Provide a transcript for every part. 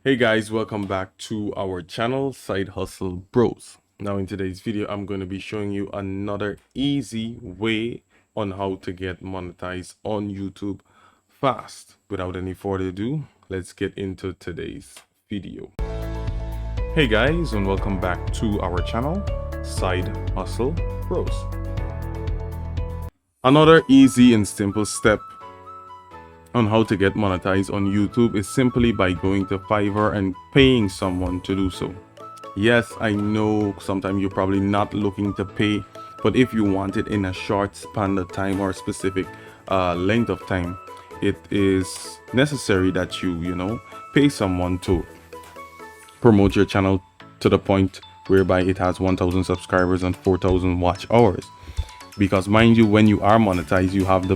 Hey guys, welcome back to our channel, Side Hustle Bros. Now in today's video, I'm going to be showing you another easy way on how to get monetized on YouTube fast. Without any further ado, let's get into today's video. Hey guys, and welcome back to our channel, Side Hustle Bros. Another easy and simple step on how to get monetized on YouTube is simply by going to Fivver and paying someone to do so. Yes, I know sometimes you're probably not looking to pay, but if you want it in a short span of time or specific length of time, it is necessary that you pay someone to promote your channel to the point whereby it has 1,000 subscribers and 4,000 watch hours. Because mind you, when you are monetized, you have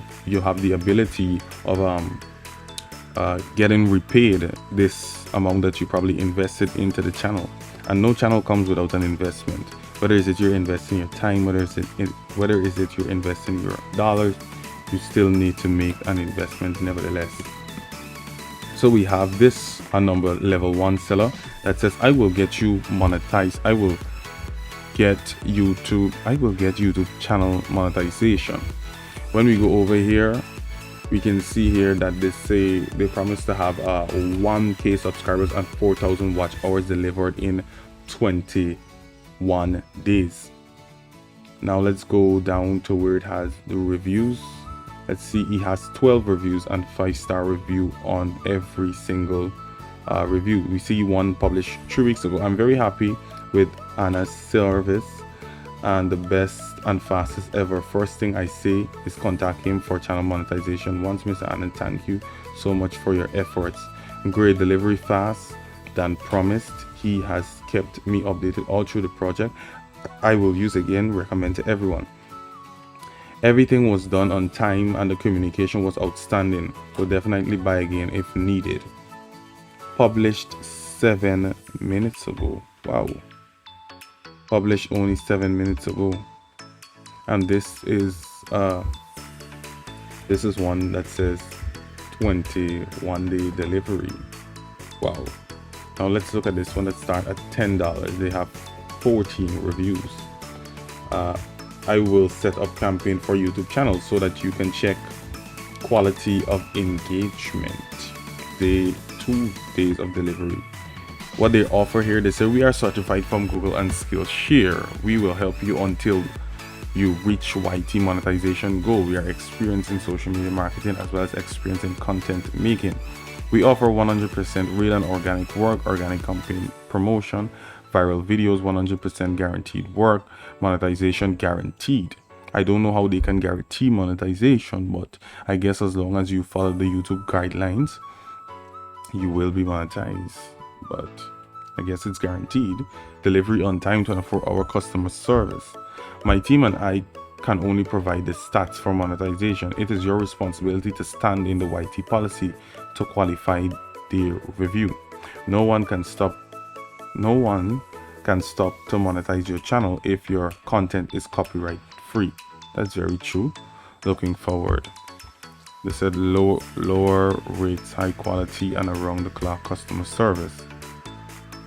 the ability of getting repaid this amount that you probably invested into the channel. And no channel comes without an investment. Whether is it you're investing your time, whether is it you're investing your dollars, you still need to make an investment nevertheless. So we have this number level 1 seller that says, I will get you monetized. I will get YouTube channel monetization. When we go over here, we can see here that they promise to have 1K subscribers and 4,000 watch hours delivered in 21 days. Now let's go down to where it has the reviews. Let's see, he has 12 reviews and 5-star review on every single review. We see one published 3 weeks ago. I'm very happy with Anna's service and the best and fastest ever. First thing I say is contact him for channel monetization. Once Mr. Anna, thank you so much for your efforts. Great delivery, fast than promised. He has kept me updated all through the project. I will use again, recommend to everyone. Everything was done on time and the communication was outstanding. So definitely buy again if needed. Published 7 minutes ago. Wow. Published only 7 minutes ago. And this is one that says 21-day delivery. Wow. Now let's look at this one that starts at $10. They have 14 reviews. I will set up campaign for YouTube channels so that you can check quality of engagement. 2 days of delivery. What they offer here, they say, we are certified from Google and Skillshare. We will help you until you reach YT monetization goal. We are experienced in social media marketing as well as experienced in content making. We offer 100% real and organic work, organic campaign promotion, viral videos, 100% guaranteed work, monetization guaranteed. I don't know how they can guarantee monetization, but I guess as long as you follow the YouTube guidelines, you will be monetized. But I guess it's guaranteed. Delivery on time, 24-hour customer service. My team and I can only provide the stats for monetization. It is your responsibility to stand in the YT policy to qualify the review. No one can stop to monetize your channel if your content is copyright free. That's very true. Looking forward. They said lower rates, high quality, and around the clock customer service.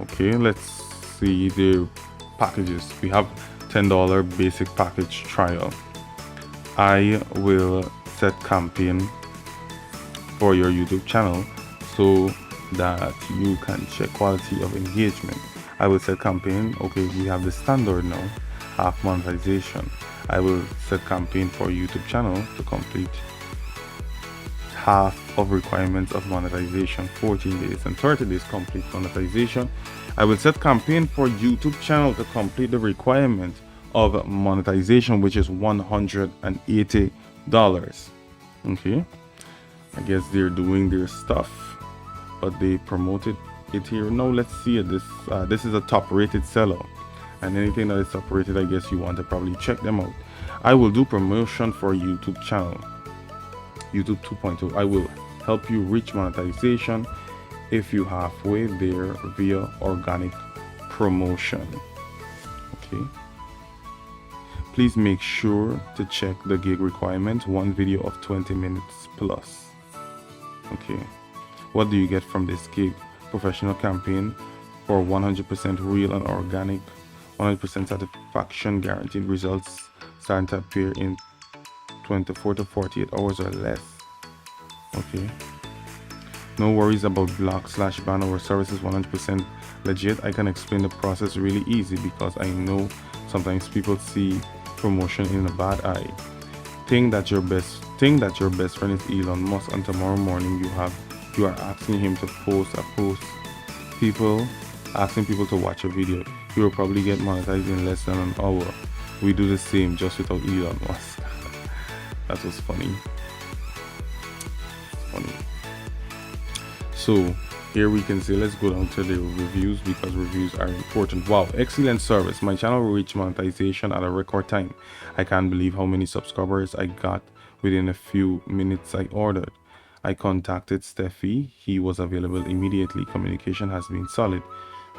Okay, let's see the packages. We have $10 basic package trial. I will set campaign for your YouTube channel so that you can check quality of engagement. I will set campaign. Okay, we have the standard now, half monetization. I will set campaign for YouTube channel to complete half of requirements of monetization, 14 days and 30 days complete monetization. I will set campaign for YouTube channel to complete the requirement of monetization, which is $180. Okay, I guess they're doing their stuff, but they promoted it here. Now let's see it. This is a top rated seller, and anything that is top rated, I guess you want to probably check them out. I will do promotion for YouTube channel, YouTube 2.0. I will help you reach monetization if you halfway there via organic promotion. Okay, please make sure to check the gig requirement, 1 video of 20 minutes plus. Okay, what do you get from this gig? professional campaign for 100% real and organic, 100% satisfaction guaranteed results starting to appear in 24 to 48 hours or less. Okay, no worries about block/ban. Our service is 100% legit. I can explain the process really easy because I know sometimes people see promotion in a bad eye. Think that your best friend is Elon Musk, and tomorrow morning you are asking him to post a post, asking people to watch a video. You will probably get monetized in less than an hour. We do the same, just without Elon Musk. That was funny. So here we can see, let's go down to the reviews because reviews are important. Wow, excellent service. My channel reached monetization at a record time. I can't believe how many subscribers I got within a few minutes I ordered. I contacted Steffi. He was available immediately. Communication has been solid.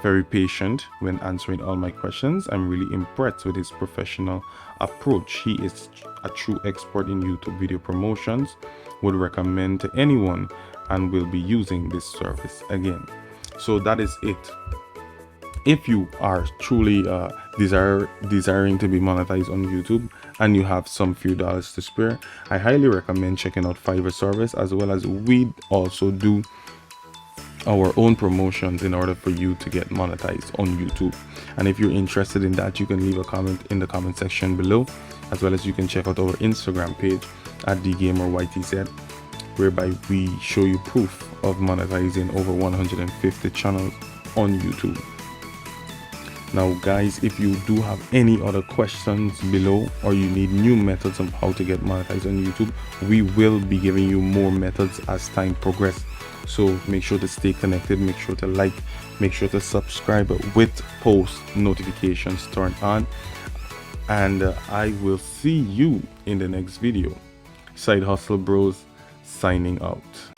Very patient when answering all my questions. I'm really impressed with his professional approach. He is a true expert in YouTube video promotions. Would recommend to anyone and will be using this service again. So that is it. If you are truly desiring to be monetized on YouTube and you have some few dollars to spare, I highly recommend checking out Fivver service, as well as we also do our own promotions in order for you to get monetized on YouTube. And if you're interested in that, you can leave a comment in the comment section below, as well as you can check out our Instagram page at TheGamerYTZ, whereby we show you proof of monetizing over 150 channels on YouTube. Now guys, if you do have any other questions below, or you need new methods of how to get monetized on YouTube, we will be giving you more methods as time progresses. So make sure to stay connected, make sure to like, make sure to subscribe with post notifications turned on, and I will see you in the next video. Side Hustle Bros signing out.